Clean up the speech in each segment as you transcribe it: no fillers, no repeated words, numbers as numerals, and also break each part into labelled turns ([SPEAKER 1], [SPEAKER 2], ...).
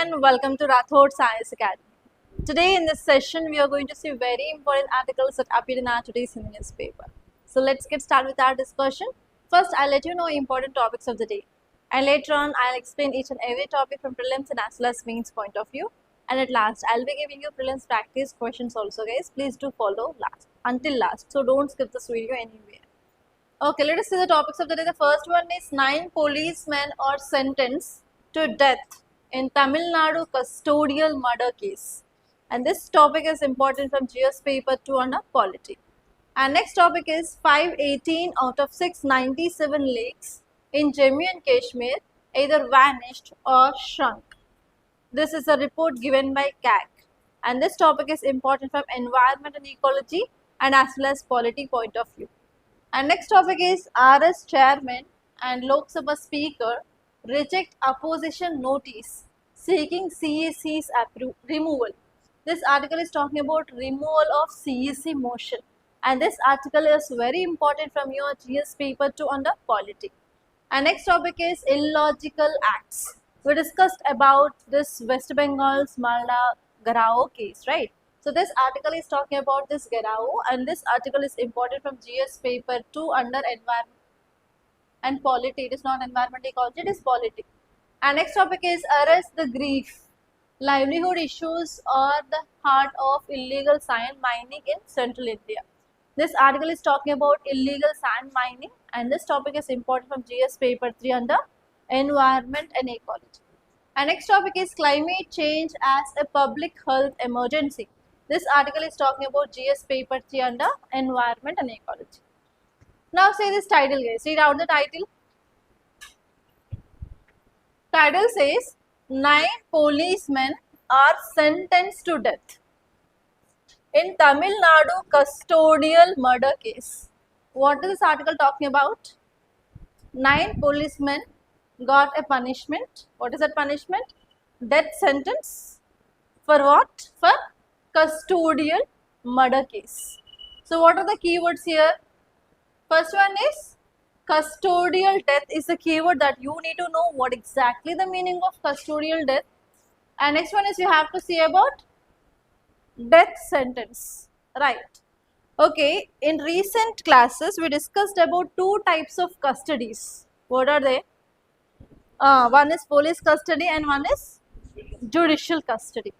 [SPEAKER 1] and welcome to Rathod Science Academy. Today in this session we are going to see very important articles that appeared in our today's newspaper. So let's get started with our discussion. First I'll let you know important topics of the day, and later on I'll explain each and every topic from prelims and as well as mains point of view, and at last I'll be giving you prelims practice questions also guys. Please do follow until last, so don't skip this video anywhere. Okay, let us see the topics of the day. The first one is 9 policemen are sentenced to death in Tamil Nadu custodial murder case. And this topic is important from GS paper 2 under polity. And next topic is 518 out of 697 lakes in Jammu and Kashmir either vanished or shrunk. This is a report given by CAG. And this topic is important from environment and ecology and as well as polity point of view. And next topic is RS chairman and Lok Sabha speaker reject opposition notice seeking CEC's removal. This article is talking about removal of CEC motion, and this article is very important from your GS paper 2 under polity. And next topic is illogical acts. We discussed about this West Bengal's Malda Garao case, right? So this article is talking about this Garao, and this article is important from GS paper 2 under environment and polity. It is not environment ecology, it is polity. And next topic is arrest the grief. Livelihood issues are the heart of illegal sand mining in central India. This article is talking about illegal sand mining, and this topic is important from GS paper 3 under environment and ecology. And next topic is climate change as a public health emergency. This article is talking about GS paper 3 under environment and ecology. Now say this title guys, read out the title. Title says 9 policemen are sentenced to death in Tamil Nadu custodial murder case. What is this article talking about? 9 policemen got a punishment. What is that punishment? Death sentence. For what? For custodial murder case. So what are the keywords here? First one is custodial death is the keyword that you need to know what exactly the meaning of custodial death. And next one is you have to see about death sentence, right? Okay, in recent classes we discussed about 2 types of custodies. What are they? One is police custody and one is judicial custody.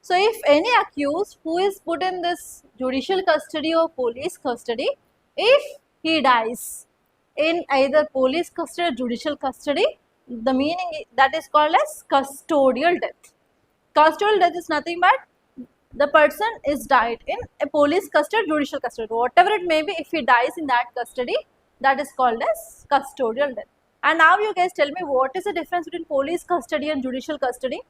[SPEAKER 1] So if any accused who is put in this judicial custody or police custody, if he dies in either police custody or judicial custody, the meaning that is called as custodial death. Custodial death is nothing but the person is died in a police custody or judicial custody, whatever it may be. If he dies in that custody, that is called as custodial death. And now you guys tell me, what is the difference between police custody and judicial custody?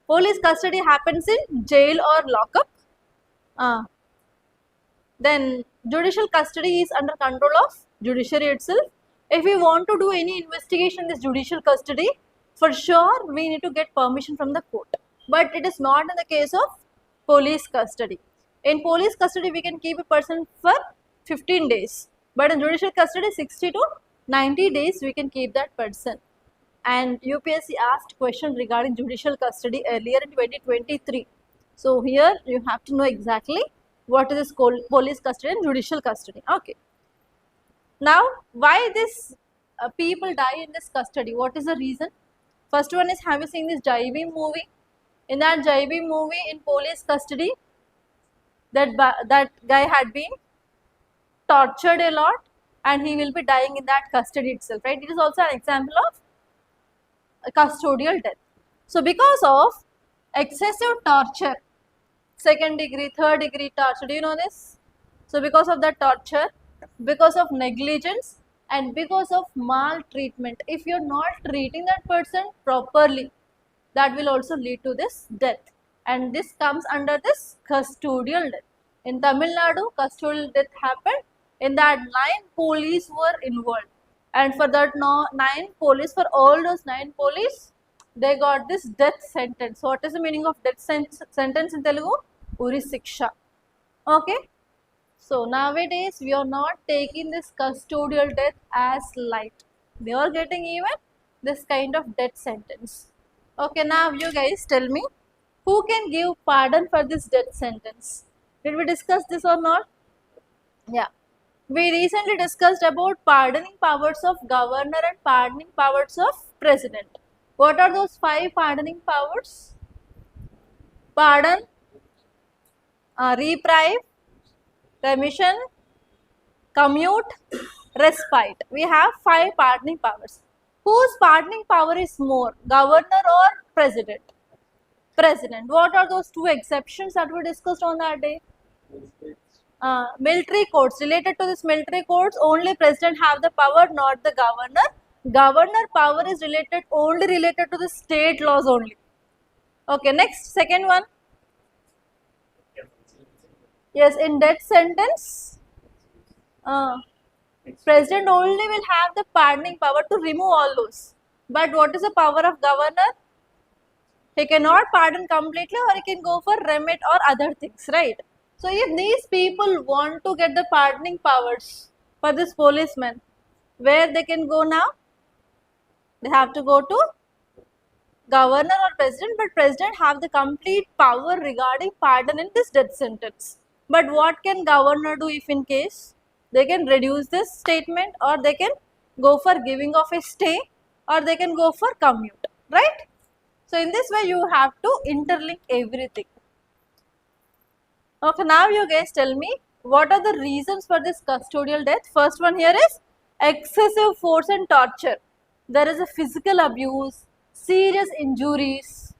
[SPEAKER 1] Police custody happens in jail or lockup. Then judicial custody is under control of judiciary itself. If we want to do any investigation in this judicial custody, for sure we need to get permission from the court. But it is not in the case of police custody. In police custody we can keep a person for 15 days. But in judicial custody 60 to 90 days we can keep that person. And UPSC asked question regarding judicial custody earlier in 2023. So here you have to know exactly what is this police custody and judicial custody. Okay. Now why this people die in this custody? What is the reason? First one is, have you seen this Jai Bhim movie? In that Jai Bhim movie, in police custody, that guy had been tortured a lot and he will be dying in that custody itself, right? It is also an example of a custodial death. So because of excessive torture, 2nd degree, 3rd degree torture, do you know this? So because of that torture, because of negligence and because of maltreatment, if you are not treating that person properly, that will also lead to this death, and this comes under this custodial death. In Tamil Nadu, custodial death happened. In that 9 police were involved, and for that 9 police, for all those 9 police, they got this death sentence. What is the meaning of death sentence in Telugu? Uri Siksha. Okay. So nowadays we are not taking this custodial death as light. They are getting even this kind of death sentence. Okay, now you guys tell me, who can give pardon for this death sentence? Did we discuss this or not? Yeah. We recently discussed about pardoning powers of governor and pardoning powers of president. What are those 5 pardoning powers? Pardon, reprieve, remission, commute, respite. We have 5 pardoning powers. Whose pardoning power is more, governor or president? President. What are those 2 exceptions that we discussed on that day? Military courts. Related to this military courts, only president have the power, not the governor. Governor power is only related to the state laws only. Okay, next, second one. Yes, in death sentence, president only will have the pardoning power to remove all those. But what is the power of governor? He cannot pardon completely, or he can go for remit or other things, right? So if these people want to get the pardoning powers for this policeman, where they can go now? They have to go to governor or president, but president have the complete power regarding pardon in this death sentence. But what can governor do if in case? They can reduce this statement, or they can go for giving of a stay, or they can go for commute, right? So in this way you have to interlink everything. Okay, now you guys tell me, what are the reasons for this custodial death? First one here is excessive force and torture. There is a physical abuse, serious injuries,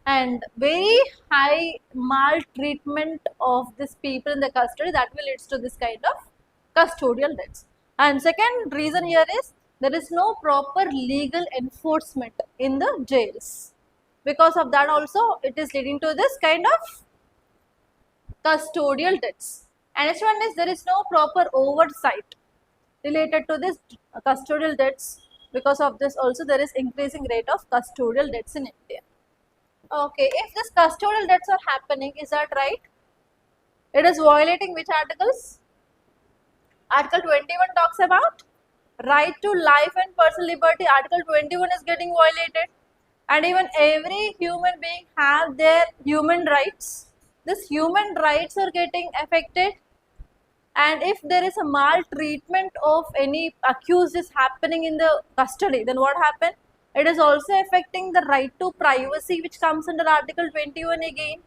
[SPEAKER 1] and very high maltreatment of these people in the custody, that will leads to this kind of custodial deaths. And second reason here is there is no proper legal enforcement in the jails. Because of that also it is leading to this kind of custodial deaths. And next one is there is no proper oversight related to this custodial debts. Because of this also there is increasing rate of custodial debts in India. Okay, if this custodial debts are happening, is that right? It is violating which articles? Article 21 talks about right to life and personal liberty. Article 21 is getting violated, and even every human being have their human rights. This human rights are getting affected. And if there is a maltreatment of any accused is happening in the custody, then what happen? It is also affecting the right to privacy, which comes under Article 21 again.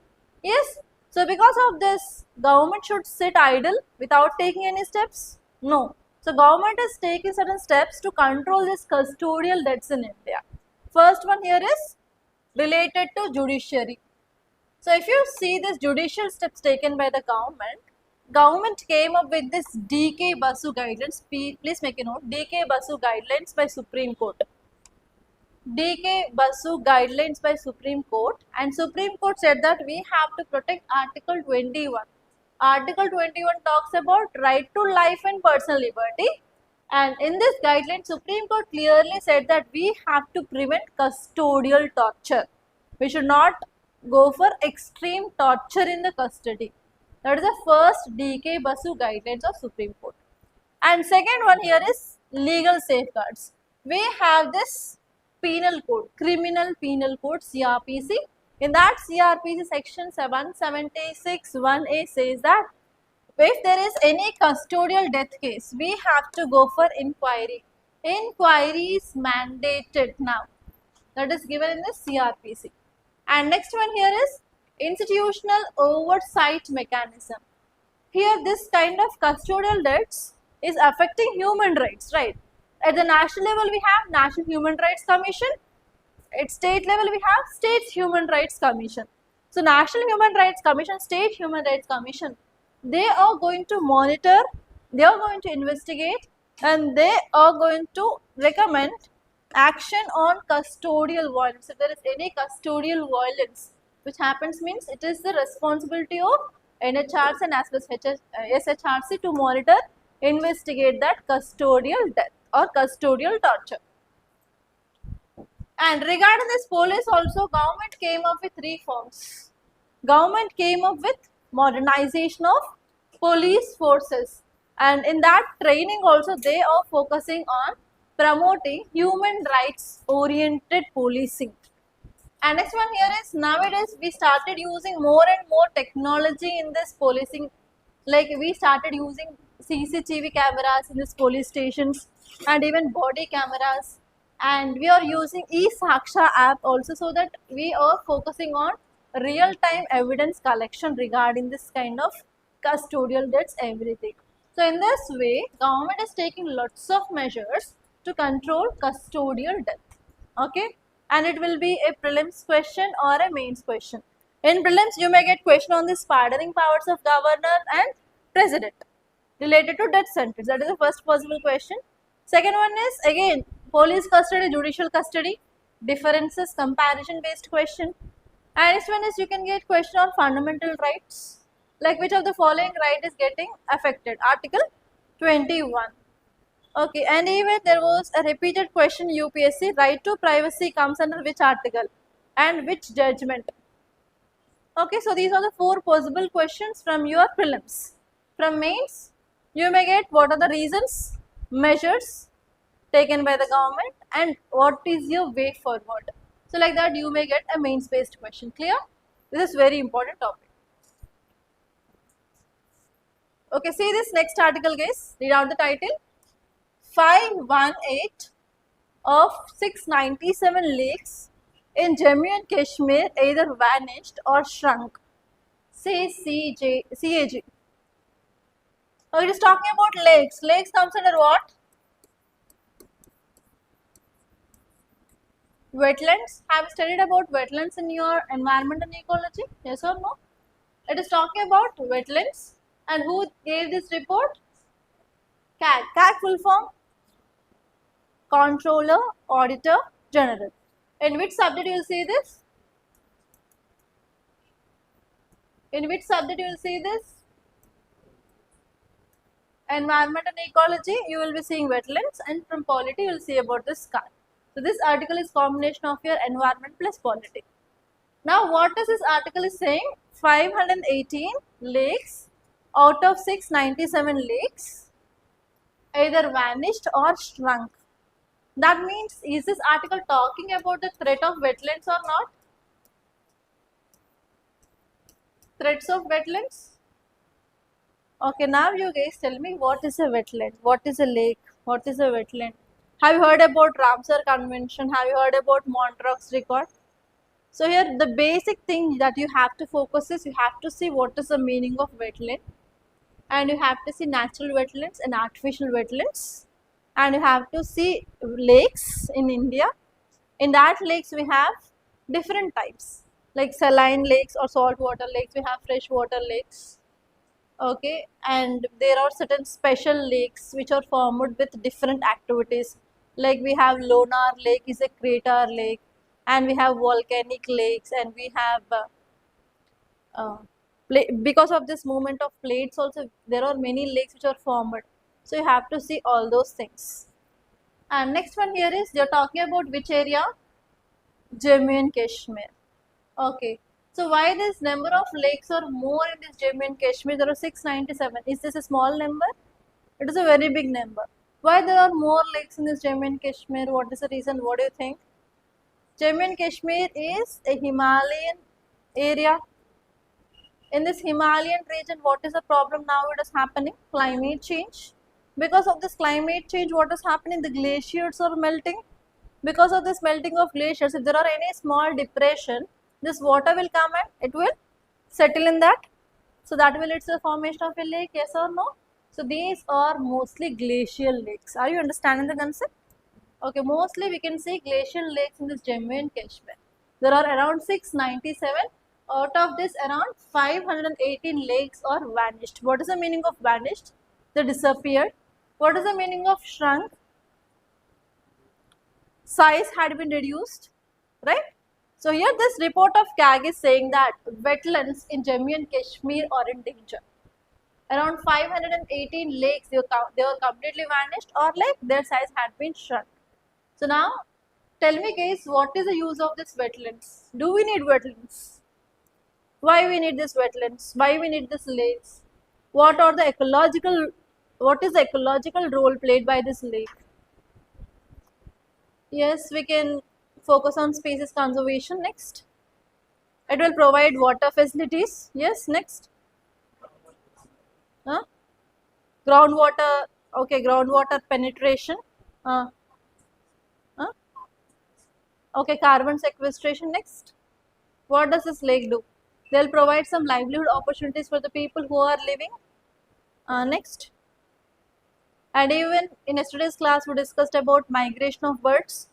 [SPEAKER 1] Yes. So because of this, government should sit idle without taking any steps? No. So government is taking certain steps to control this custodial debts in India. First one here is related to judiciary. So if you see this judicial steps taken by the government came up with this D.K. Basu guidelines. Please make a note. D.K. Basu guidelines by Supreme Court. D.K. Basu guidelines by Supreme Court, and Supreme Court said that we have to protect Article 21. Article 21 talks about right to life and personal liberty, and in this guideline Supreme Court clearly said that we have to prevent custodial torture. We should not go for extreme torture in the custody. That is the first D.K. Basu guidelines of Supreme Court. And second one here is legal safeguards. We have this penal code, criminal penal code, CRPC. In that CRPC section 776 1A says that if there is any custodial death case, we have to go for inquiry. Inquiry is mandated now. That is given in the CRPC. And next one here is institutional oversight mechanism. Here this kind of custodial debts is affecting human rights, right? At the national level we have National Human Rights Commission. At state level we have State Human Rights Commission. So National Human Rights Commission, State Human Rights Commission, they are going to monitor, they are going to investigate, and they are going to recommend action on custodial violence. If there is any custodial violence which happens, means it is the responsibility of NHRC and as well as SHRC to monitor, investigate that custodial death or custodial torture. And regarding this police also, government came up with reforms. Government came up with modernization of police forces, and in that training also they are focusing on promoting human rights oriented policing. And next one here is, nowadays we started using more and more technology in this policing. Like we started using CCTV cameras in this police stations and even body cameras, and we are using eSaksha app also, so that we are focusing on real time evidence collection regarding this kind of custodial deaths, everything. So in this way, government is taking lots of measures to control custodial death. Okay, and it will be a prelims question or a mains question. In prelims, you may get question on the pardoning powers of governor and president related to death sentence. That is the first possible question. Second one is again police custody, judicial custody, differences, comparison based question. And next one is you can get question on fundamental rights, like which of the following right is getting affected. Article 21. Okay, and even there was a repeated question UPSC, right to privacy comes under which article and which judgment. Okay, so these are the 4 possible questions from your prelims. From mains, you may get what are the reasons, measures taken by the government, and what is your way forward. So like that you may get a mains based question. Clear? This is very important topic. Okay, see this next article guys, read out the title. 518 of 697 lakes in Jammu and Kashmir either vanished or shrunk. Say CAG. So it is talking about lakes. Lakes comes under what? Wetlands. Have you studied about wetlands in your environment and ecology? Yes or no? It is talking about wetlands. And who gave this report? CAG. CAG full form? Controller Auditor General. In which subject you will see this? In which subject you will see this? Environment and ecology, you will be seeing wetlands, and from polity you will see about the sky. So this article is combination of your environment plus polity. Now what is this article is saying? 518 lakes out of 697 lakes either vanished or shrunk. That means, is this article talking about the threat of wetlands or not? Threats of wetlands? Okay, now you guys tell me, what is a wetland? What is a lake? What is a wetland? Have you heard about Ramsar Convention? Have you heard about Montreux Record? So here the basic thing that you have to focus is, you have to see what is the meaning of wetland, and you have to see natural wetlands and artificial wetlands, and you have to see lakes in India. In that lakes we have different types, like saline lakes or saltwater lakes, we have freshwater lakes. Okay, and there are certain special lakes which are formed with different activities, like we have Lonar Lake is a crater lake, and we have volcanic lakes, and we have because of this movement of plates also there are many lakes which are formed. So you have to see all those things. And next one here is, they are talking about which area? Jammu and Kashmir. Okay, so why this number of lakes are more in this Jammu and Kashmir? There are 697. Is this a small number? It is a very big number. Why there are more lakes in this Jammu and Kashmir? What is the reason? What do you think? Jammu and Kashmir is a Himalayan area. In this Himalayan region, what is the problem now? It is happening? Climate change. Because of this climate change, what is happening? The glaciers are melting. Because of this melting of glaciers, if there are any small depression, this water will come and it will settle in that. So that will lead to the formation of a lake, yes or no? So these are mostly glacial lakes. Are you understanding the concept? Okay, mostly we can see glacial lakes in this Jammu and Kashmir. There are around 697. Out of this, around 518 lakes are vanished. What is the meaning of vanished? They disappeared. What is the meaning of shrunk? Size had been reduced, right? So here this report of CAG is saying that wetlands in Jammu and Kashmir are in danger. Around 518 lakes, they were completely vanished, or like their size had been shrunk. So now tell me guys, what is the use of this wetlands? Do we need wetlands? Why we need this wetlands? Why we need this lakes? What is the ecological role played by this lake? Yes, we can focus on species conservation. Next, it will provide water facilities. Yes, next. Huh? Groundwater, okay, groundwater penetration. Uh, huh? Okay, carbon sequestration. Next, what does this lake do? They'll provide some livelihood opportunities for the people who are living. Next, and even in yesterday's class, we discussed about migration of birds.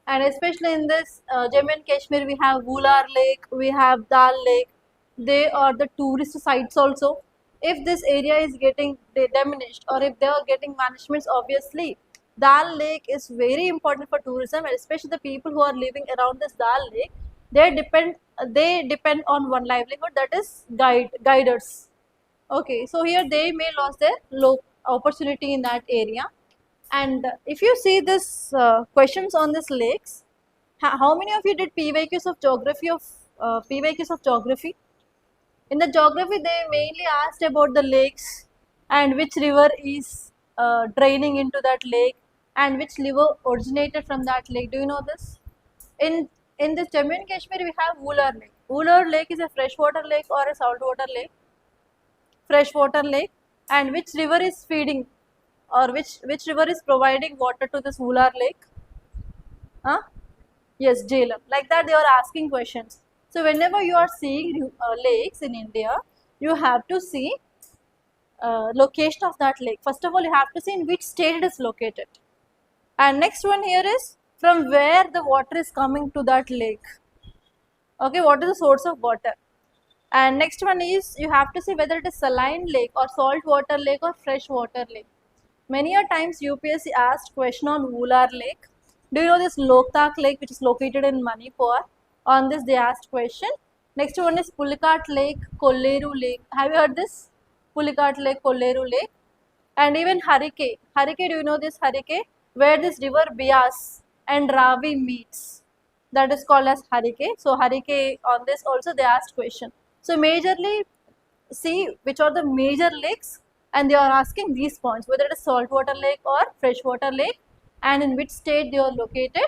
[SPEAKER 1] And especially in this Jammu and Kashmir, we have Wular Lake, we have Dal Lake. They are the tourist sites also. If this area is getting diminished or if they are getting managements, obviously Dal Lake is very important for tourism, and especially the people who are living around this Dal Lake. They depend on one livelihood, that is guiders. Okay, so here they may lose their low opportunity in that area. And if you see this questions on this lakes, how many of you did PYQs of geography PYQs of geography? In the geography, they mainly asked about the lakes and which river is draining into that lake and which river originated from that lake. Do you know this? In in this Jammu and Kashmir, we have Wular Lake. Wular Lake is a freshwater lake or a saltwater lake? Freshwater lake. And which river is feeding or which river is providing water to this Wular Lake? Huh? Yes, Jhelum. Like that, they are asking questions. So whenever you are seeing lakes in India, you have to see location of that lake. First of all, you have to see in which state it is located. And next one here is from where the water is coming to that lake. Okay, what is the source of water? And next one is you have to see whether it is saline lake or salt water lake or fresh water lake. Many a times UPSC asked question on Wular Lake. Do you know this Loktak Lake which is located in Manipur? On this they asked question. Next one is Pulicat Lake, Kolleru Lake. Have you heard this? Pulicat Lake, Kolleru Lake. And even Harike. Harike, do you know this Harike? Where this river Bias and Ravi meets. That is called as Harike. So Harike, on this also they asked question. So majorly see which are the major lakes, and they are asking these points, whether it is saltwater lake or freshwater lake and in which state they are located,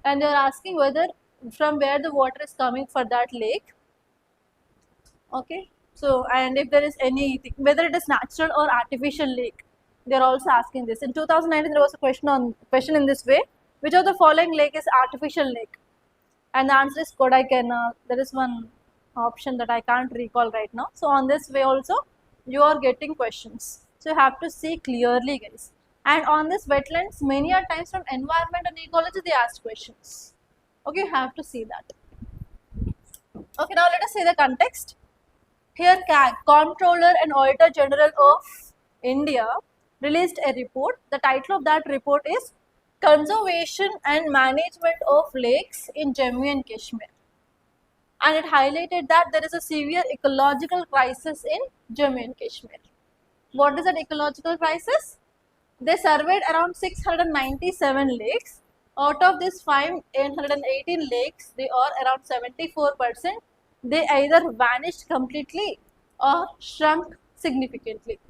[SPEAKER 1] and they are asking whether from where the water is coming for that lake. Okay, so and if there is anything, whether it is natural or artificial lake, they are also asking this. In 2019 there was a question in this way, which of the following lake is artificial lake? And the answer is Kodaikanal. There is one option that I can't recall right now. So on this way also you are getting questions. So you have to see clearly, guys. And on this wetlands, many a times from environment and ecology they asked questions. Okay, you have to see that. Okay, now let us see the context. Here CAG, Comptroller and Auditor General of India, released a report. The title of that report is Conservation and Management of Lakes in Jammu and Kashmir. And it highlighted that there is a severe ecological crisis in Jammu and Kashmir. What is that ecological crisis? They surveyed around 697 lakes. Out of these 518 lakes, they are around 74%. They either vanished completely or shrunk significantly.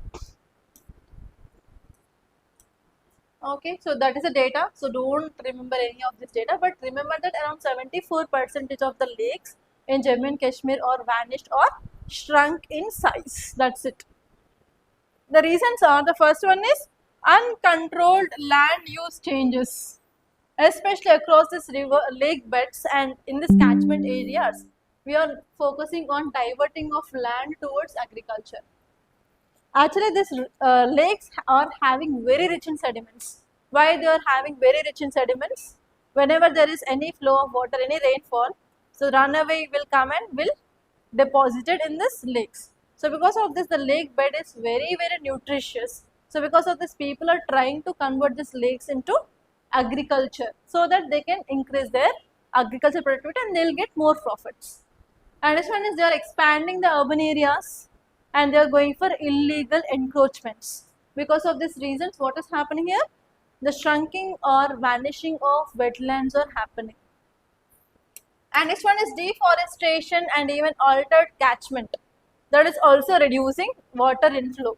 [SPEAKER 1] Okay, so that is the data. So don't remember any of this data, but remember that around 74% of the lakes in Jammu and Kashmir are vanished or shrunk in size. That's it. The reasons are, the first one is uncontrolled land use changes, especially across this river lake beds and in this catchment areas. We are focusing on diverting of land towards agriculture. Actually, these lakes are having very rich in sediments. Why they are having very rich in sediments? Whenever there is any flow of water, any rainfall, so runaway will come and will deposit it in these lakes. So because of this, the lake bed is very nutritious. So because of this, people are trying to convert these lakes into agriculture so that they can increase their agriculture productivity and they will get more profits. And this one is they are expanding the urban areas and they are going for illegal encroachments. Because of these reasons, what is happening here? The shrinking or vanishing of wetlands are happening. And next one is deforestation and even altered catchment. That is also reducing water inflow.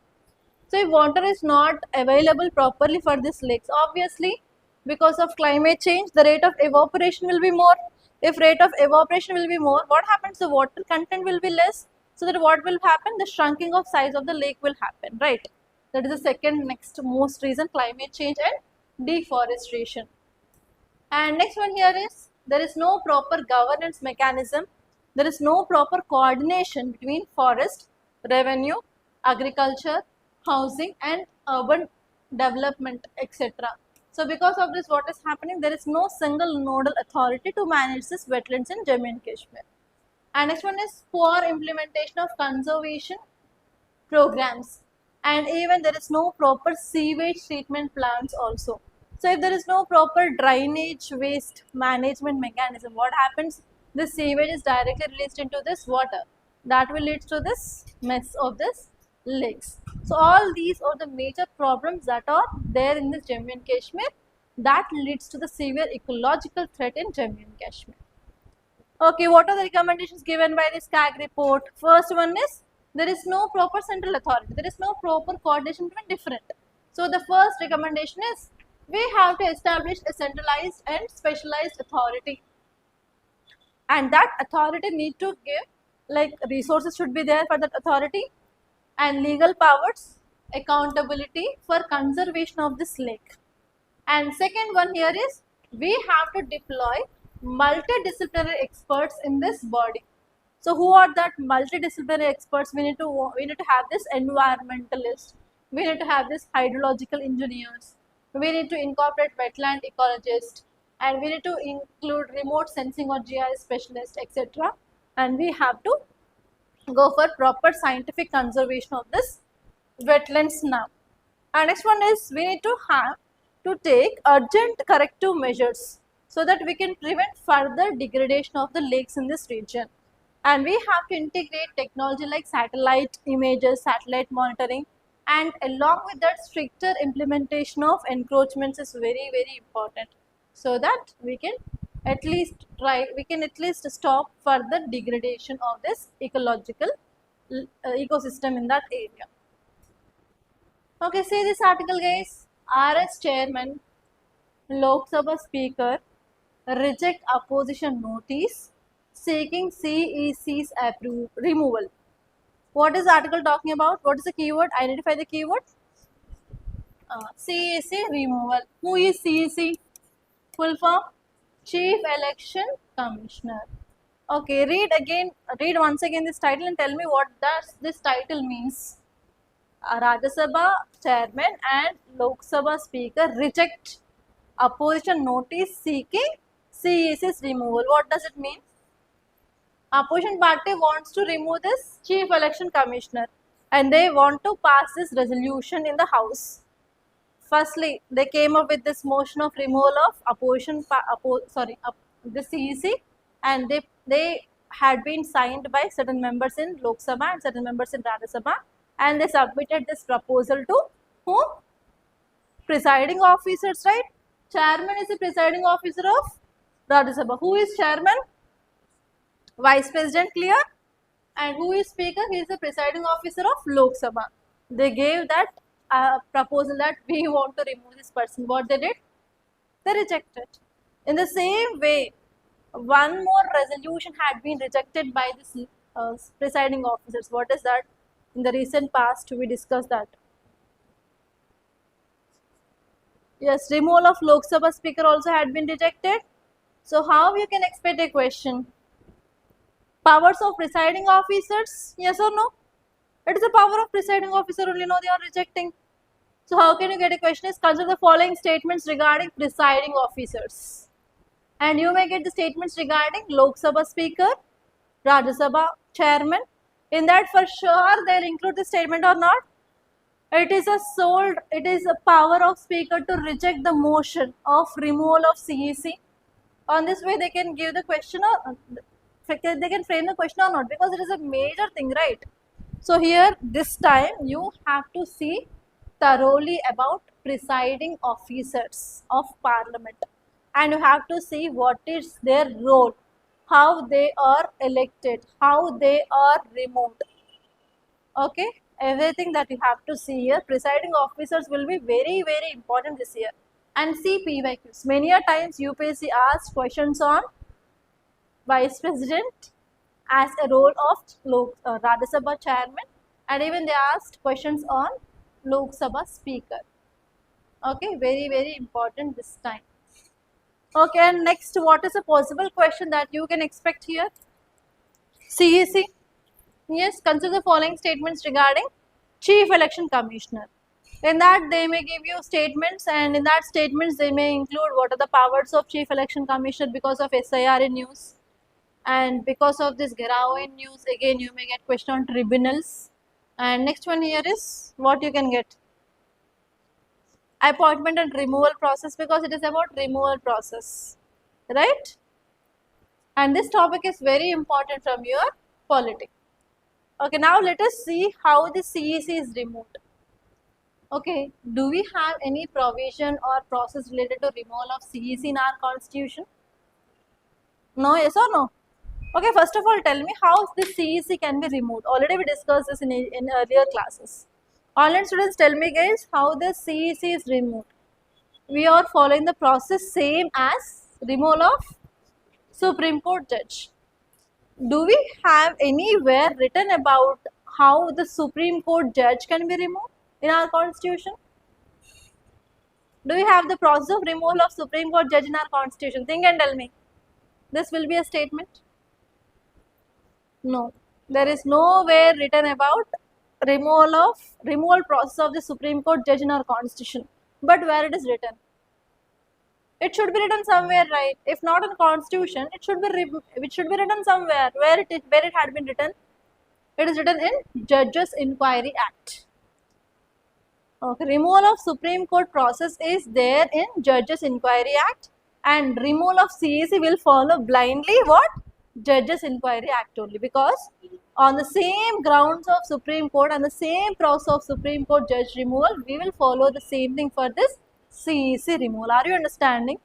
[SPEAKER 1] So if water is not available properly for these lakes, obviously Because of climate change, the rate of evaporation will be more. If rate of evaporation will be more, what happens? The water content will be less. So that what will happen? The shrinking of size of the lake will happen, right? That is the second next most reason, climate change and deforestation. And next one here is, there is no proper governance mechanism. There is no proper coordination between forest, revenue, agriculture, housing and urban development, etc. So because of this, what is happening? There is no single nodal authority to manage this wetlands in Jammu and Kashmir. And next one is poor implementation of conservation programs, and even there is no proper sewage treatment plants also. So if there is no proper drainage waste management mechanism, what happens? This sewage is directly released into this water. That will lead to this mess of this lakes. So all these are the major problems that are there in this Jammu and Kashmir that leads to the severe ecological threat in Jammu and Kashmir. Okay, what are the recommendations given by this CAG report? First one is, there is no proper central authority. There is no proper coordination between different. So the first recommendation is, we have to establish a centralized and specialized authority. And that authority need to give, like resources should be there for that authority, and legal powers, accountability for conservation of this lake. And second one here is, we have to deploy multidisciplinary experts in this body. So who are that multidisciplinary experts? We need to have this environmentalist, we need to have this hydrological engineers, we need to incorporate wetland ecologists, and we need to include remote sensing or GIS specialist, etc. And we have to go for proper scientific conservation of this wetlands now. And next one is, we need to have to take urgent corrective measures so that we can prevent further degradation of the lakes in this region. And we have to integrate technology like satellite images, satellite monitoring, and along with that, stricter implementation of encroachments is very, very important, so that we can at least stop further degradation of this ecological ecosystem in that area. Okay, see this article, guys. RS chairman, Lok Sabha speaker reject opposition notice seeking CEC's removal. What is the article talking about? What is the keyword? Identify the keyword. CEC removal. Who is CEC? Full form? Chief Election Commissioner. Okay, read once again this title and tell me what does this title means. Rajya Sabha chairman and Lok Sabha speaker reject opposition notice seeking CEC's removal. What does it mean? Opposition party wants to remove this chief election commissioner and they want to pass this resolution in the house. Firstly, they came up with this motion of removal of the CEC, and they had been signed by certain members in Lok Sabha and certain members in Rajya Sabha, and they submitted this proposal to whom? Presiding officers, right? Chairman is the presiding officer of Rajya Sabha. Who is chairman? Vice President, clear? And who is speaker? He is the presiding officer of Lok Sabha. They gave that proposal that we want to remove this person. What they did? They rejected. In the same way, one more resolution had been rejected by this presiding officers. What is that? In the recent past, we discussed that. Yes, removal of Lok Sabha speaker also had been rejected. So how you can expect a question? Powers of presiding officers, yes or no? It is the power of presiding officer only, no, they are rejecting. So how can you get a question? Is consider the following statements regarding presiding officers. And you may get the statements regarding Lok Sabha speaker, Rajya Sabha chairman. In that for sure they'll include the statement or not. It is a power of speaker to reject the motion of removal of CEC. On this way they can give the question or they can frame the question or not, because it is a major thing, right? So here this time you have to see thoroughly about presiding officers of parliament, and you have to see what is their role, how they are elected, how they are removed. Okay, everything that you have to see here. Presiding officers will be very, very important this year. And C, PYQs. Many a times UPSC asked questions on Vice President as a role of Rajya Sabha Chairman, and even they asked questions on Lok Sabha Speaker. Okay, very important this time. Okay, and next, what is a possible question that you can expect here? CEC. Yes, consider the following statements regarding Chief Election Commissioner. In that, they may give you statements, and in that statements, they may include what are the powers of Chief Election Commissioner because of SIR in news, and because of this Garao in news. Again, you may get question on tribunals. And next one here is what you can get: appointment and removal process, because it is about removal process, right? And this topic is very important from your polity. Okay, now let us see how the CEC is removed. Okay, do we have any provision or process related to removal of CEC in our constitution? No, yes or no? Okay, first of all, tell me how this CEC can be removed. Already we discussed this in earlier classes. Online students, tell me guys how the CEC is removed. We are following the process same as removal of Supreme Court judge. Do we have anywhere written about how the Supreme Court judge can be removed in our constitution? Do we have the process of removal of Supreme Court judge in our constitution? Think and tell me. This will be a statement. No, there is nowhere written about removal process of the Supreme Court judge in our constitution. But where it is written? It should be written somewhere, right? If not in constitution, it should be written somewhere. Where it had been written? It is written in Judges Inquiry Act. Okay, removal of Supreme Court process is there in Judges Inquiry Act, and removal of CEC will follow blindly what? Judges Inquiry Act only, because on the same grounds of Supreme Court and the same process of Supreme Court judge removal, we will follow the same thing for this CEC removal. Are you understanding?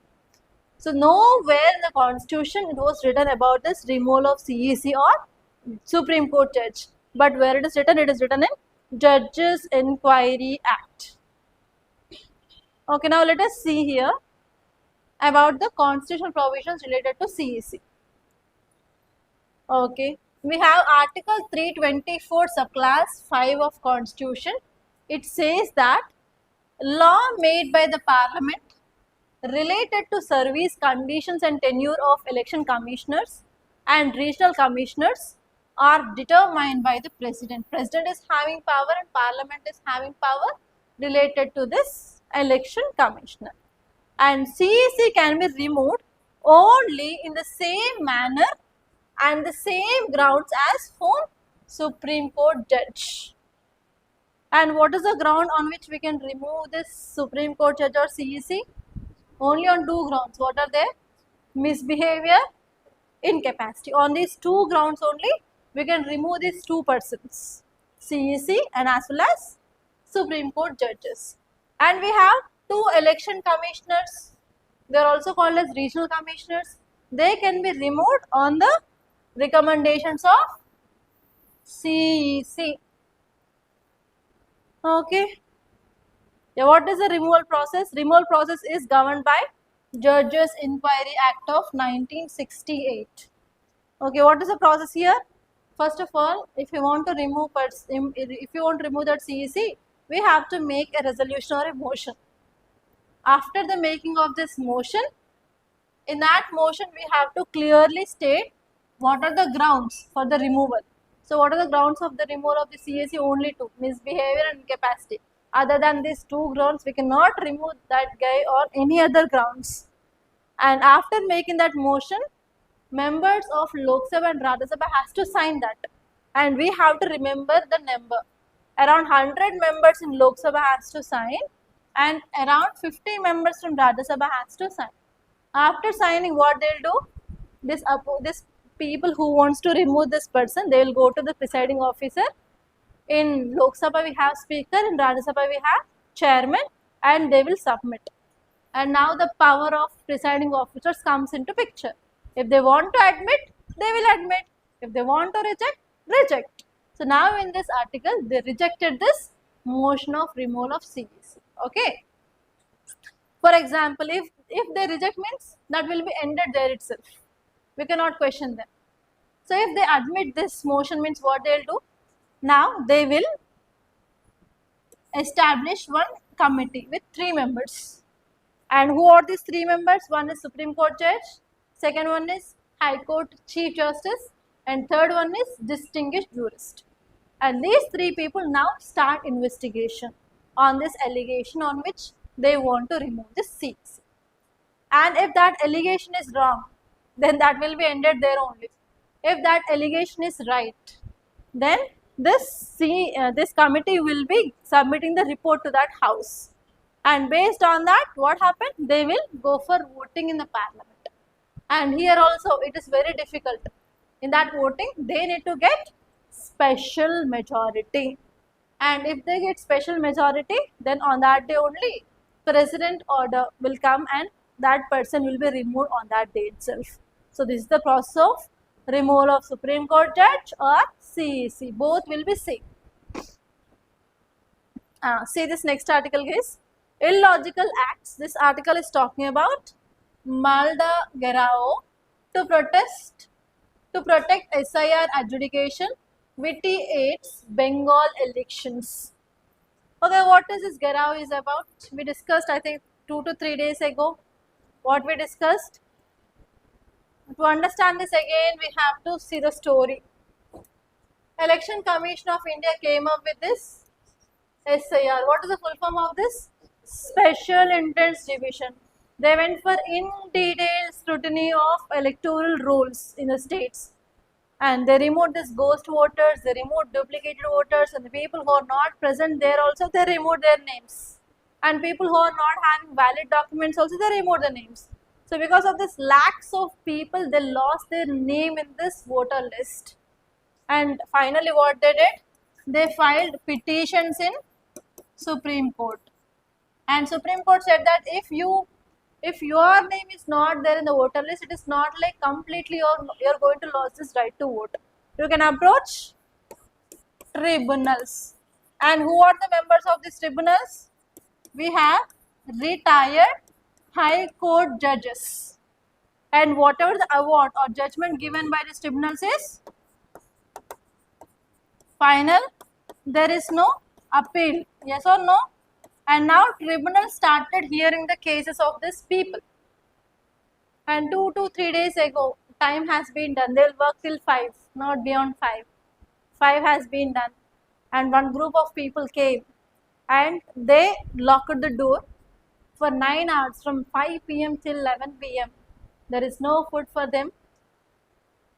[SPEAKER 1] So nowhere in the constitution it was written about this removal of CEC or Supreme Court judge, but where it is written in Judges Inquiry Act. Okay, now let us see here about the constitutional provisions related to CEC. Okay, we have Article 324 subclass 5 of Constitution. It says that law made by the Parliament related to service conditions and tenure of election commissioners and regional commissioners are determined by the President. President is having power and Parliament is having power related to this election commissioner. And CEC can be removed only in the same manner and the same grounds as whom? Supreme Court judge. And what is the ground on which we can remove this Supreme Court judge or CEC? Only on two grounds. What are they? Misbehavior, incapacity. On these two grounds only, we can remove these two persons, CEC and as well as Supreme Court judges. And we have two election commissioners. They are also called as regional commissioners. They can be removed on the recommendations of CEC. Okay. Yeah, what is the removal process? Removal process is governed by Judges Inquiry Act of 1968. Okay, what is the process here? First of all, if you want to remove that CEC, we have to make a resolution or a motion. After the making of this motion, in that motion we have to clearly state what are the grounds for the removal. So what are the grounds of the removal of the CEC? Only two: misbehavior and incapacity. Other than these two grounds, we cannot remove that guy or any other grounds. And after making that motion, members of Lok Sabha and Rajya Sabha has to sign that. And we have to remember the number. Around 100 members in Lok Sabha has to sign and around 50 members from Rajya Sabha has to sign. After signing, what they'll do? This people who wants to remove this person, they will go to the presiding officer. In Lok Sabha we have speaker, in Rajya Sabha we have chairman, and they will submit. And now the power of presiding officers comes into picture. If they want to admit, they will admit. If they want to reject, reject. So now in this article, they rejected this motion of removal of CEC. Okay. For example, if they reject means that will be ended there itself. We cannot question them. So if they admit this motion means what they'll do? Now they will establish one committee with 3 members. And who are these 3 members? One is Supreme Court judge, second one is High Court Chief Justice, and third one is distinguished jurist. And these 3 people now start investigation on this allegation on which they want to remove this seats. And if that allegation is wrong, then that will be ended there only. If that allegation is right, then this committee will be submitting the report to that house. And based on that, what happened? They will go for voting in the parliament. And here also it is very difficult. In that voting, they need to get special majority. And if they get special majority, then on that day only, president order will come and that person will be removed on that day itself. So this is the process of removal of Supreme Court judge or CEC. Both will be same. See this next article, guys. Illogical acts. This article is talking about Malda Guerrao to protect SIR adjudication vitiates Bengal elections. Okay, what is this Guerrao is about? We discussed, I think, 2 to 3 days ago. What we discussed? To understand this again, we have to see the story. Election Commission of India came up with this SIR. What is the full form of this? Special Interest Division. They went for in-detail scrutiny of electoral rolls in the states. And they removed this ghost voters, they removed duplicated voters, and the people who are not present there also, they removed their names. And people who are not having valid documents also, they removed the names. So because of this lakhs of people, they lost their name in this voter list. And finally what they did? They filed petitions in Supreme Court. And Supreme Court said that if your name is not there in the voter list, it is not like completely you're going to lose this right to vote. You can approach tribunals. And who are the members of these tribunals? We have retired High Court judges. And whatever the award or judgment given by these tribunals is final. There is no appeal. Yes or no? And now tribunal started hearing the cases of these people. And 2 to 3 days ago, time has been done. They will work till 5, not beyond 5. 5 has been done. And one group of people came and they locked the door for 9 hours from 5 p.m. till 11 p.m. There is no food for them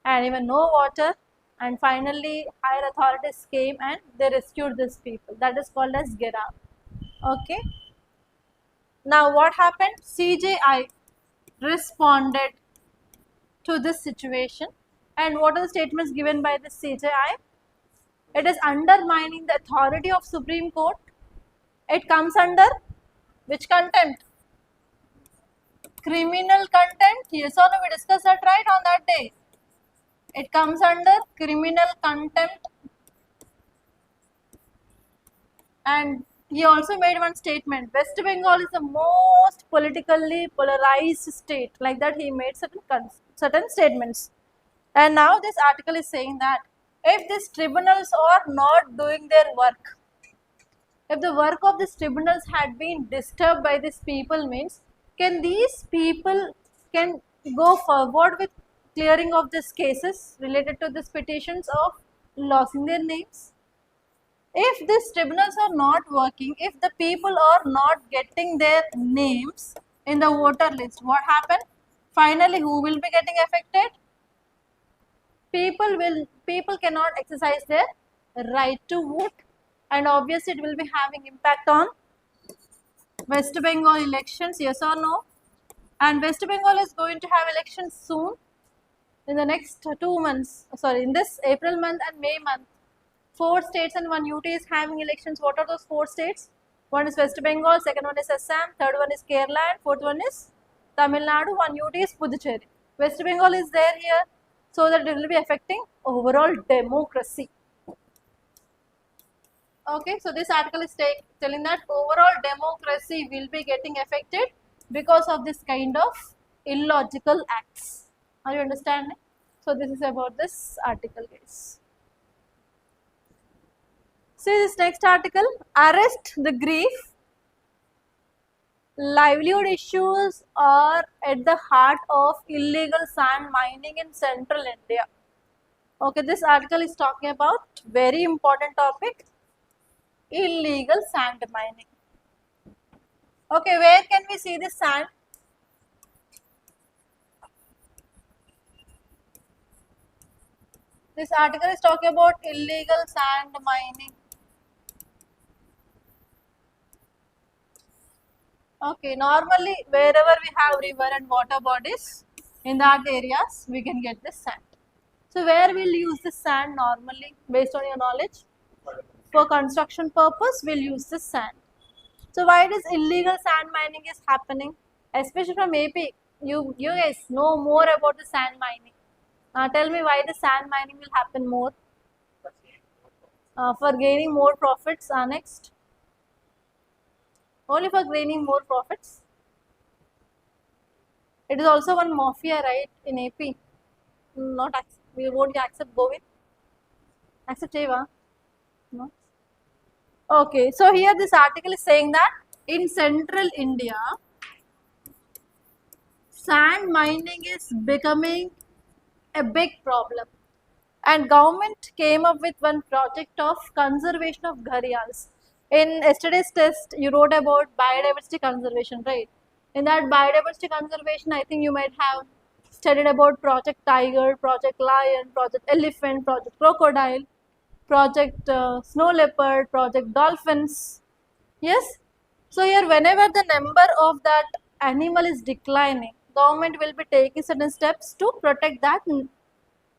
[SPEAKER 1] and even no water. And finally, higher authorities came and they rescued these people. That is called as Guerrao. Okay. Now what happened? CJI responded to this situation. And what are the statements given by the CJI? It is undermining the authority of Supreme Court. It comes under which contempt? Criminal contempt. Yes or no? We discussed that right on that day. It comes under criminal contempt. And he also made one statement. West Bengal is the most politically polarized state. Like that he made certain statements. And now this article is saying that if these tribunals are not doing their work, if the work of these tribunals had been disturbed by these people means, can these people can go forward with clearing of these cases related to these petitions of losing their names? If these tribunals are not working, if the people are not getting their names in the voter list, what happened? Finally, who will be getting affected? People cannot exercise their right to vote, and obviously it will be having impact on West Bengal elections, yes or no? And West Bengal is going to have elections soon in the next 2 months, sorry, in this April month and May month. 4 states and 1 UT is having elections. What are those 4 states? One is West Bengal, second one is Assam, third one is Kerala, and fourth one is Tamil Nadu, 1 UT is Puducherry. West Bengal is there here, so that it will be affecting overall democracy. Okay, so this article is telling that overall democracy will be getting affected because of this kind of illogical acts. Are you understanding? So this is about this article, guys. See this next article, arrest the grief. Livelihood issues are at the heart of illegal sand mining in central India. Okay, this article is talking about very important topic, illegal sand mining. Okay, where can we see this sand? This article is talking about illegal sand mining. Okay, normally wherever we have river and water bodies, in that areas we can get this sand. So where we'll use this sand normally based on your knowledge? For construction purpose, we'll use this sand. So why this illegal sand mining is happening? Especially from AP, you guys know more about the sand mining. Tell me why the sand mining will happen more? For gaining more profits. Next. Only for gaining more profits. It is also one mafia, right, in AP. Not we won't accept Govind. Accept Eva? No. Okay, so here this article is saying that in central India, sand mining is becoming a big problem, and government came up with one project of conservation of gharials. In yesterday's test, you wrote about biodiversity conservation, right? In that biodiversity conservation, I think you might have studied about Project Tiger, Project Lion, Project Elephant, Project Crocodile, Project Snow Leopard, Project Dolphins. Yes? So here whenever the number of that animal is declining, government will be taking certain steps to protect that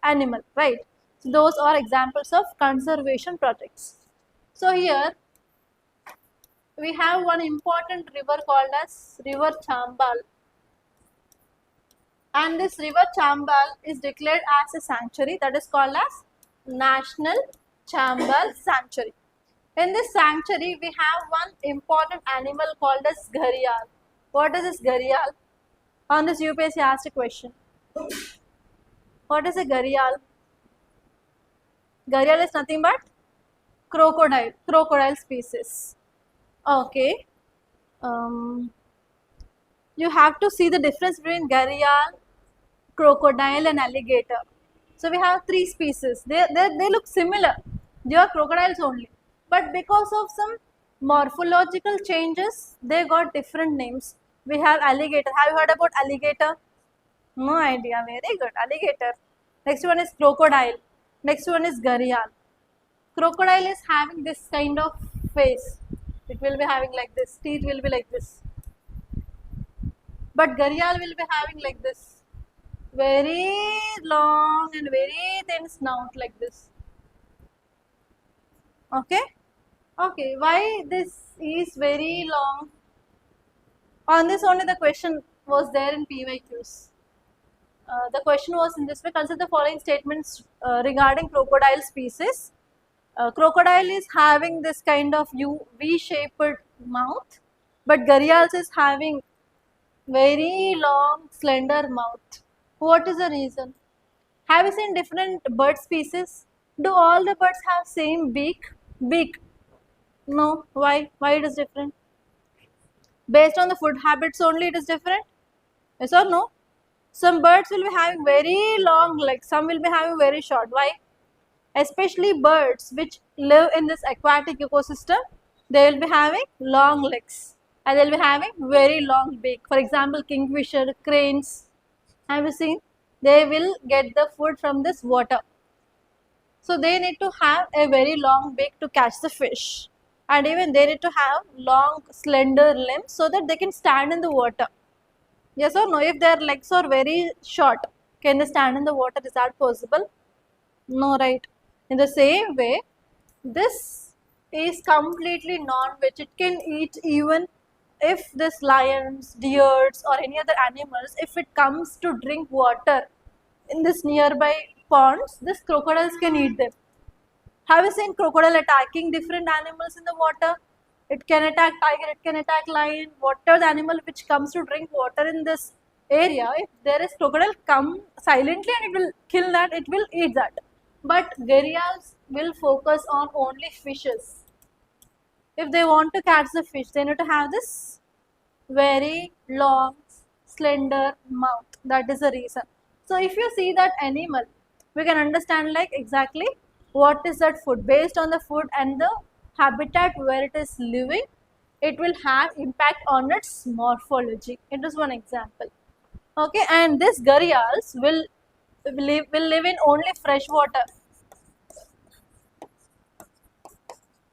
[SPEAKER 1] animal, right? So those are examples of conservation projects. So here we have one important river called as River Chambal, and this River Chambal is declared as a sanctuary, that is called as National Chambal Sanctuary. In this sanctuary, we have one important animal called as gharial. What is this gharial? On this UPSC asked a question. What is a gharial? Gharial is nothing but crocodile species. Okay. You have to see the difference between gharial, crocodile and alligator. So we have three species. They look similar. They are crocodiles only. But because of some morphological changes, they got different names. We have alligator. Have you heard about alligator? No idea. Very good. Alligator. Next one is crocodile. Next one is gharial. Crocodile is having this kind of face. It will be having like this. Teeth will be like this. But gharial will be having like this. Very long and very thin snout like this. Okay? Okay, why this is very long? On this only the question was there in PYQs. The question was in this way, consider the following statements regarding crocodile species. Crocodile is having this kind of V-shaped mouth, but gharials is having very long slender mouth. What is the reason? Have you seen different bird species? Do all the birds have same beak? Beak? No. Why? Why it is different? Based on the food habits only it is different? Yes or no? Some birds will be having very long legs, some will be having very short. Why? Especially birds which live in this aquatic ecosystem, they will be having long legs and they will be having very long beak. For example, kingfisher, cranes, have you seen? They will get the food from this water. So they need to have a very long beak to catch the fish, and even they need to have long slender limbs so that they can stand in the water. Yes or no? If their legs are very short, can they stand in the water? Is that possible? No, right? In the same way, this is completely non-veg. It can eat even if this lions, deers or any other animals, if it comes to drink water in this nearby ponds, this crocodiles can eat them. Have you seen crocodile attacking different animals in the water? It can attack tiger, it can attack lion, whatever the animal which comes to drink water in this area. If there is crocodile, come silently and it will kill that, it will eat that. But gharials will focus on only fishes. If they want to catch the fish, they need to have this very long, slender mouth. That is the reason. So if you see that animal, we can understand like exactly what is that food. Based on the food and the habitat where it is living, it will have impact on its morphology. It is one example. Okay, and this gharials will live in only fresh water.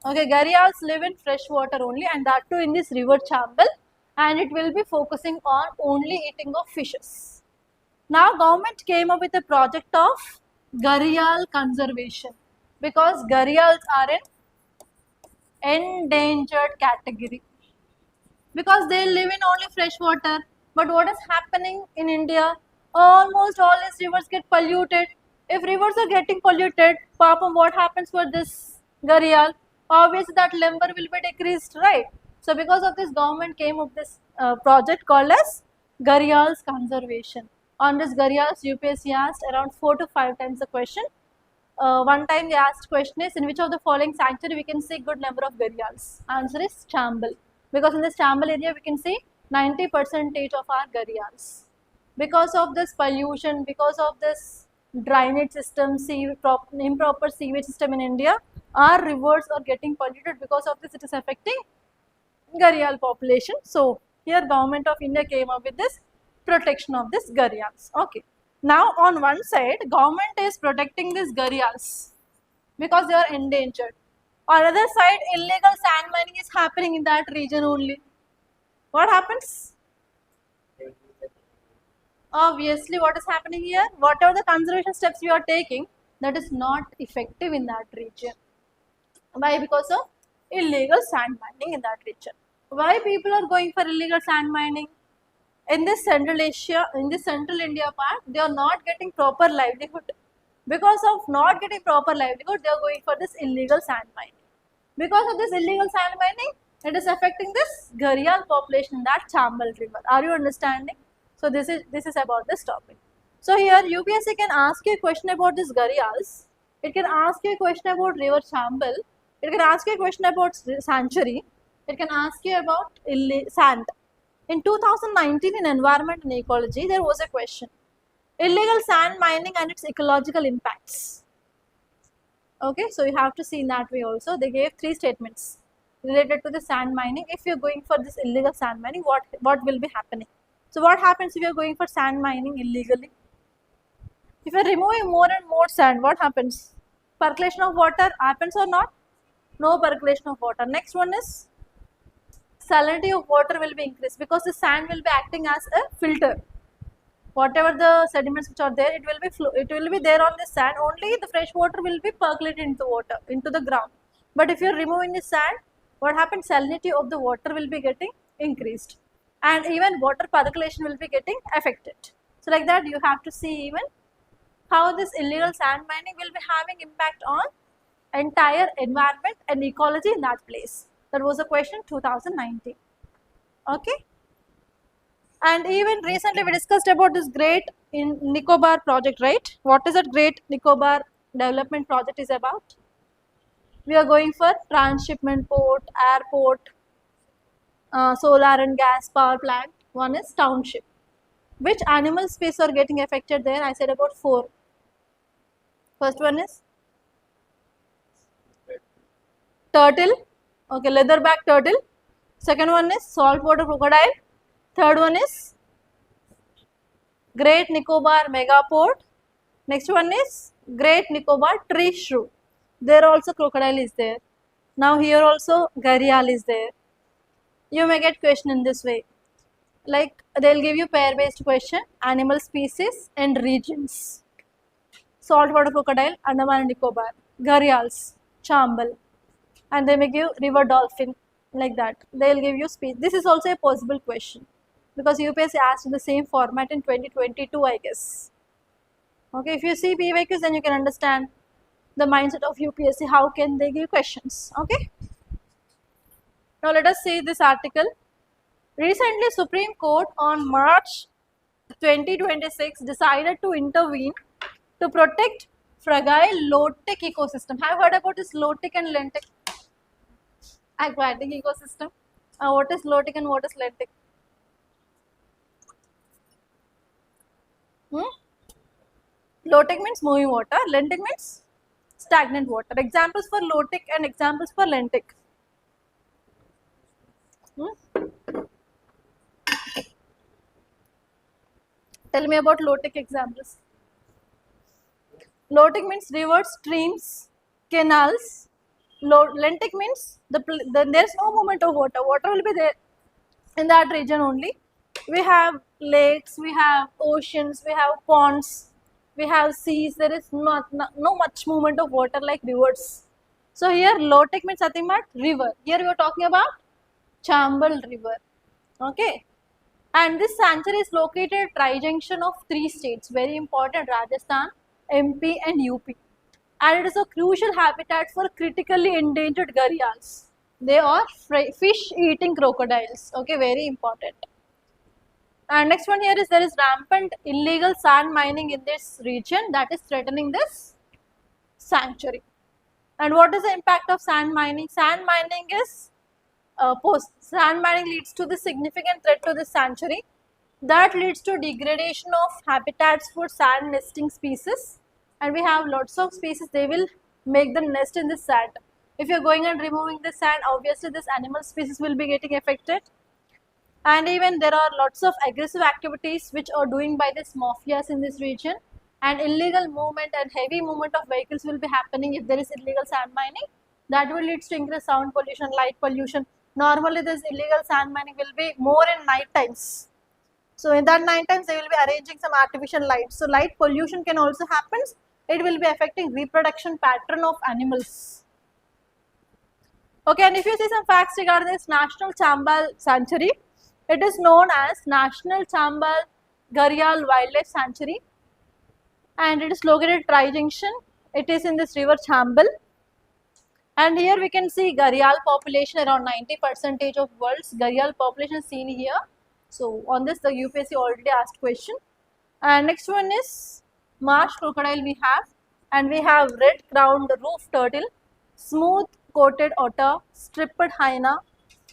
[SPEAKER 1] Okay, gharials live in fresh water only, and that too in this river Chambal, and it will be focusing on only eating of fishes. Now government came up with a project of gharial conservation, because gharials are an endangered category, because they live in only fresh water. But what is happening in India? Almost all these rivers get polluted. If rivers are getting polluted, Papa, what happens for this gharial? Obviously that lumber will be decreased, right? So because of this, government came up this project called as gharials conservation. On this gharials, UPSC asked around 4 to 5 times the question. One time they asked question is, in which of the following sanctuary we can see good number of gharials? Answer is Chambal, because in this Chambal area we can see 90% of our gharials. Because of this pollution, because of this drainage system, improper sewage system in India, our rivers are getting polluted. Because of this, it is affecting gharial population. So here government of India came up with this protection of this gharials. Okay. Now on one side, government is protecting these gharials because they are endangered. On the other side, illegal sand mining is happening in that region only. What happens? Obviously, what is happening here? Whatever the conservation steps you are taking, that is not effective in that region. Why? Because of illegal sand mining in that region. Why people are going for illegal sand mining? In this Central Asia, in this Central India part, they are not getting proper livelihood. Because of not getting proper livelihood, they are going for this illegal sand mining. Because of this illegal sand mining, it is affecting this gharial population in that Chambal river. Are you understanding? So this is about this topic. So here UPSC can ask you a question about this gharials. It can ask you a question about river Chambal. It can ask you a question about sanctuary. It can ask you about sand. In 2019 in Environment and Ecology, there was a question. Illegal sand mining and its ecological impacts. Okay, so you have to see in that way also. They gave 3 statements related to the sand mining. If you are going for this illegal sand mining, what will be happening? So what happens if you are going for sand mining illegally? If you are removing more and more sand, what happens? Percolation of water happens or not? No percolation of water. Next one is salinity of water will be increased, because the sand will be acting as a filter. Whatever the sediments which are there, it will be there on the sand. Only the fresh water will be percolated into water, into the ground. But if you are removing the sand, what happens? Salinity of the water will be getting increased, and even water percolation will be getting affected. So like that, you have to see even how this illegal sand mining will be having impact on entire environment and ecology in that place. That was a question 2019. Okay. And even recently we discussed about this Great Nicobar project, right? What is that Great Nicobar development project is about? We are going for transshipment port, airport, solar and gas power plant. One is township. Which animal species are getting affected there? I said about 4. First one is turtle. Okay, leatherback turtle. Second one is saltwater crocodile. Third one is Great Nicobar megaport. Next one is Great Nicobar tree shrew. There also crocodile is there. Now here also gharial is there. You may get question in this way. Like they will give you pair based question, animal species and regions. Saltwater crocodile, Andaman and Nicobar. Gharials, Chambal. And they may give river dolphin, like that. They will give you species. This is also a possible question, because UPSC asked in the same format in 2022, I guess. Okay, if you see PYQs, then you can understand the mindset of UPSC, how can they give questions. Okay. Now let us see this article. Recently, Supreme Court on March 2026 decided to intervene to protect fragile low-tech ecosystem. Have you heard about this low-tech and lentic aquatic ecosystem? What is low-tech and what is lentic? Low-tech means moving water, lentic means stagnant water. Examples for low-tech and examples for lentic. Tell me about low-tech examples. Low-tech means rivers, streams, canals. Lentic means there is no movement of water. Water will be there in that region only. We have lakes, we have oceans, we have ponds, we have seas. There is no much movement of water like rivers. So here low-tech means nothing but river. Here we are talking about Chambal River. Okay. And this sanctuary is located at tri-junction of 3 states, very important, Rajasthan, MP and UP. And it is a crucial habitat for critically endangered gharials. They are fish-eating crocodiles. Okay, very important. And next one here is there is rampant illegal sand mining in this region that is threatening this sanctuary. And what is the impact of sand mining? Sand mining is sand mining leads to the significant threat to the sanctuary. That leads to degradation of habitats for sand nesting species, and we have lots of species. They will make the nest in the sand. If you are going and removing the sand, obviously this animal species will be getting affected. And even there are lots of aggressive activities which are doing by these mafias in this region, and illegal movement and heavy movement of vehicles will be happening if there is illegal sand mining. That will lead to increased sound pollution, light pollution. Normally this illegal sand mining will be more in night times. So in that night times they will be arranging some artificial lights. So light pollution can also happen. It will be affecting reproduction pattern of animals. Okay, and if you see some facts regarding this National Chambal Sanctuary, it is known as National Chambal Gharial Wildlife Sanctuary, and it is located at Tri-Junction. It is in this river Chambal. And here we can see gharial population, around 90% of world's gharial population seen here. So on this the UPSC already asked question. And next one is marsh crocodile we have, and we have red crowned roof turtle, smooth coated otter, striped hyena.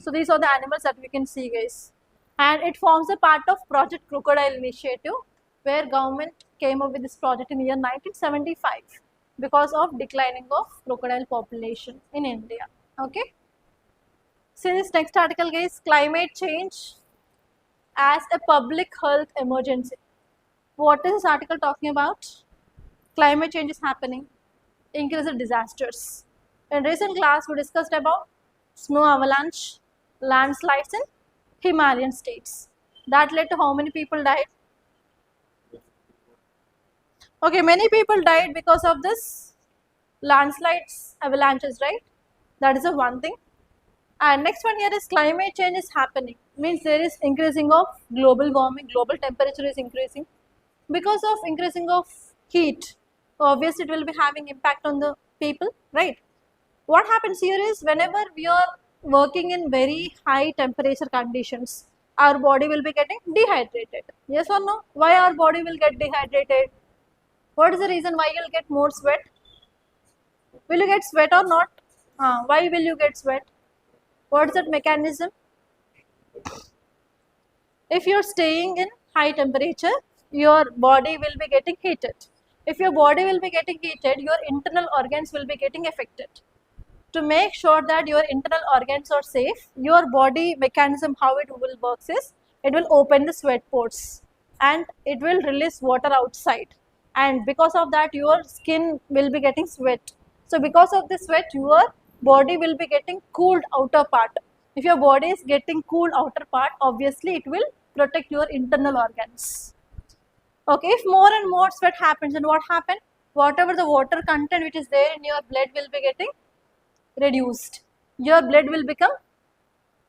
[SPEAKER 1] So these are the animals that we can see, guys. And it forms a part of Project Crocodile initiative, where government came up with this project in the year 1975. Because of declining of crocodile population in India. Okay. See this next article, guys. Climate change as a public health emergency. What is this article talking about? Climate change is happening, increased disasters. In recent class we discussed about snow avalanche, landslides in Himalayan states. That led to how many people died? Okay, many people died because of this landslides, avalanches, right? That is the one thing. And next one here is climate change is happening. Means there is increasing of global warming, global temperature is increasing. Because of increasing of heat, obviously it will be having impact on the people, right? What happens here is whenever we are working in very high temperature conditions, our body will be getting dehydrated. Yes or no? Why our body will get dehydrated? What is the reason why you will get more sweat? Will you get sweat or not? Why will you get sweat? What is that mechanism? If you are staying in high temperature, your body will be getting heated. If your body will be getting heated, your internal organs will be getting affected. To make sure that your internal organs are safe, your body mechanism, how it will work is, it will open the sweat pores and it will release water outside. And because of that, your skin will be getting sweat. So because of the sweat, your body will be getting cooled outer part. If your body is getting cooled outer part, obviously it will protect your internal organs. Okay, if more and more sweat happens, then what happens? Whatever the water content which is there in your blood will be getting reduced. Your blood will become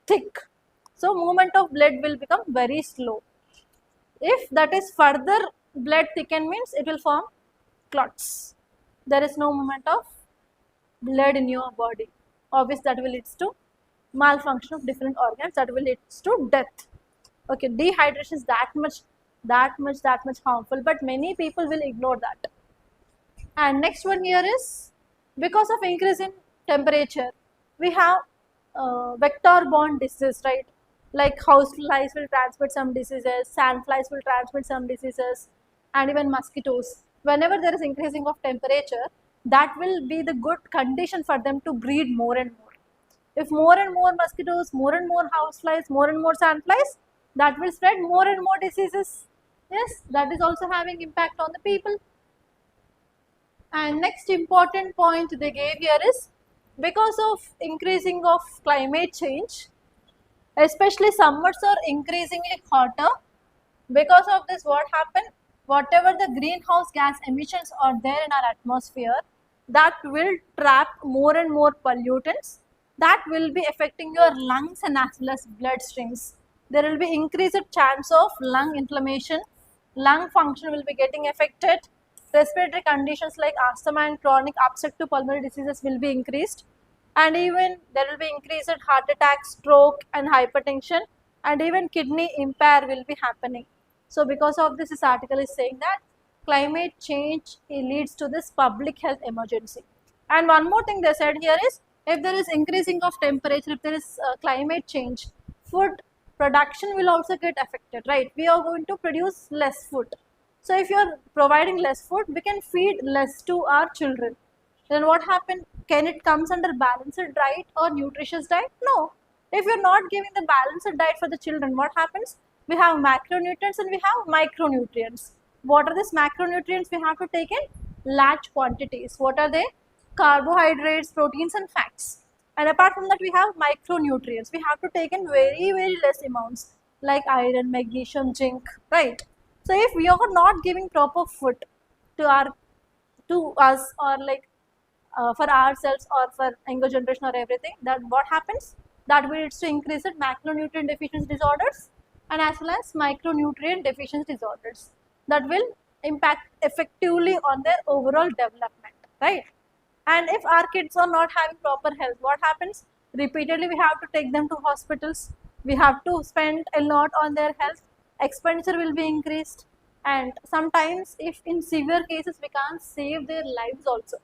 [SPEAKER 1] thick. So movement of blood will become very slow. If that is further blood thicken means it will form clots. There is no movement of blood in your body. Obviously that will lead to malfunction of different organs that will lead to death. Okay, dehydration is that much harmful, but many people will ignore that. And next one here is, because of increase in temperature, we have vector-borne disease, right? Like house flies will transmit some diseases, sand flies will transmit some diseases, and even mosquitoes. Whenever there is increasing of temperature, that will be the good condition for them to breed more and more. If more and more mosquitoes, more and more house flies, more and more sand flies, that will spread more and more diseases. Yes, that is also having impact on the people. And next important point they gave here is, because of increasing of climate change, especially summers are increasingly hotter. Because of this, what happened? Whatever the greenhouse gas emissions are there in our atmosphere, that will trap more and more pollutants. That will be affecting your lungs and as well as blood streams. There will be increased chance of lung inflammation, lung function will be getting affected, respiratory conditions like asthma and chronic obstructive pulmonary diseases will be increased, and even there will be increased heart attack, stroke and hypertension, and even kidney impair will be happening. So because of this article is saying that climate change leads to this public health emergency. And one more thing they said here is, if there is increasing of temperature, if there is climate change, food production will also get affected, right? We are going to produce less food. So if you are providing less food, we can feed less to our children. Then what happens? Can it comes under balanced diet or nutritious diet? No. If you're not giving the balanced diet for the children, what happens? We have macronutrients and we have micronutrients. What are these macronutrients we have to take in large quantities? What are they? Carbohydrates, proteins and fats. And apart from that, we have micronutrients. We have to take in very less amounts like iron, magnesium, zinc, right? So if we are not giving proper food to us, or like for ourselves or for younger generation or everything, that what happens? That will leads to increased macronutrient deficiency disorders and as well as micronutrient deficiency disorders that will impact effectively on their overall development, right? And if our kids are not having proper health, what happens? Repeatedly we have to take them to hospitals, we have to spend a lot on their health, expenditure will be increased, and sometimes if in severe cases we can't save their lives also.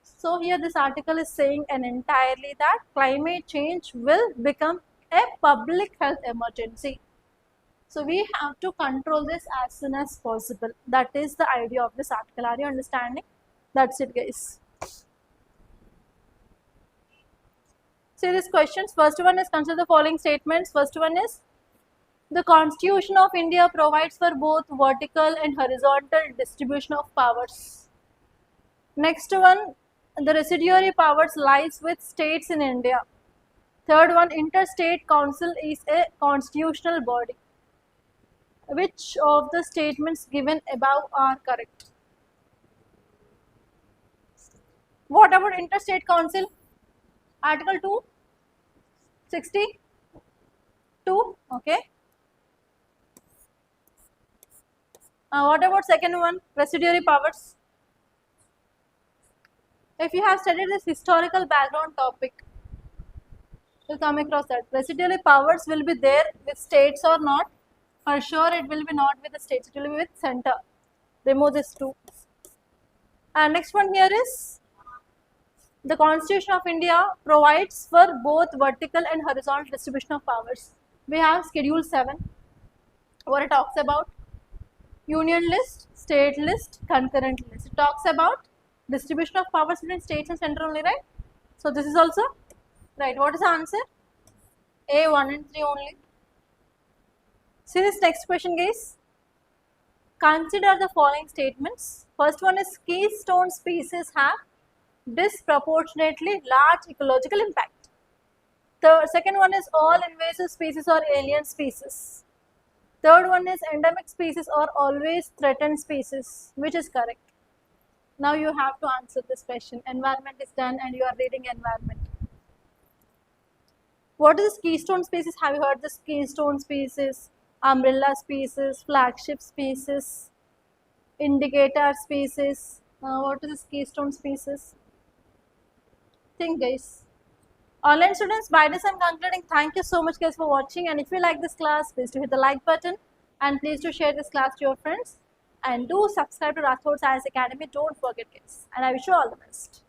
[SPEAKER 1] So here this article is saying an entirely that climate change will become a public health emergency. So we have to control this as soon as possible. That is the idea of this article. Are you understanding? That's it, guys. See these questions. First one is, consider the following statements. First one is, the Constitution of India provides for both vertical and horizontal distribution of powers. Next one, the residuary powers lies with states in India. Third one, interstate council is a constitutional body. Which of the statements given above are correct? What about interstate council? Article 262. Okay. What about second one, residuary powers? If you have studied this historical background topic, you'll come across that residuary powers will be there with states or not. For sure, it will be not with the states, it will be with center. Remove this two. And next one here is, the Constitution of India provides for both vertical and horizontal distribution of powers. We have Schedule 7, what it talks about: union list, state list, concurrent list. It talks about distribution of powers between states and center only, right? So this is also right. What is the answer? A, 1 and 3 only. See this next question, guys. Consider the following statements. First one is, keystone species have disproportionately large ecological impact. The second one is, all invasive species are alien species. Third one is, endemic species are always threatened species. Which is correct? Now you have to answer this question. Environment is done and you are reading environment. What is keystone species? Have you heard this? Keystone species, umbrella species, flagship species, indicator species. What is this keystone species? Think, guys. Online students, by this I'm concluding. Thank you so much guys for watching, and if you like this class, please do hit the like button and please do share this class to your friends and do subscribe to Rathod's IAS Academy. Don't forget guys, and I wish you all the best.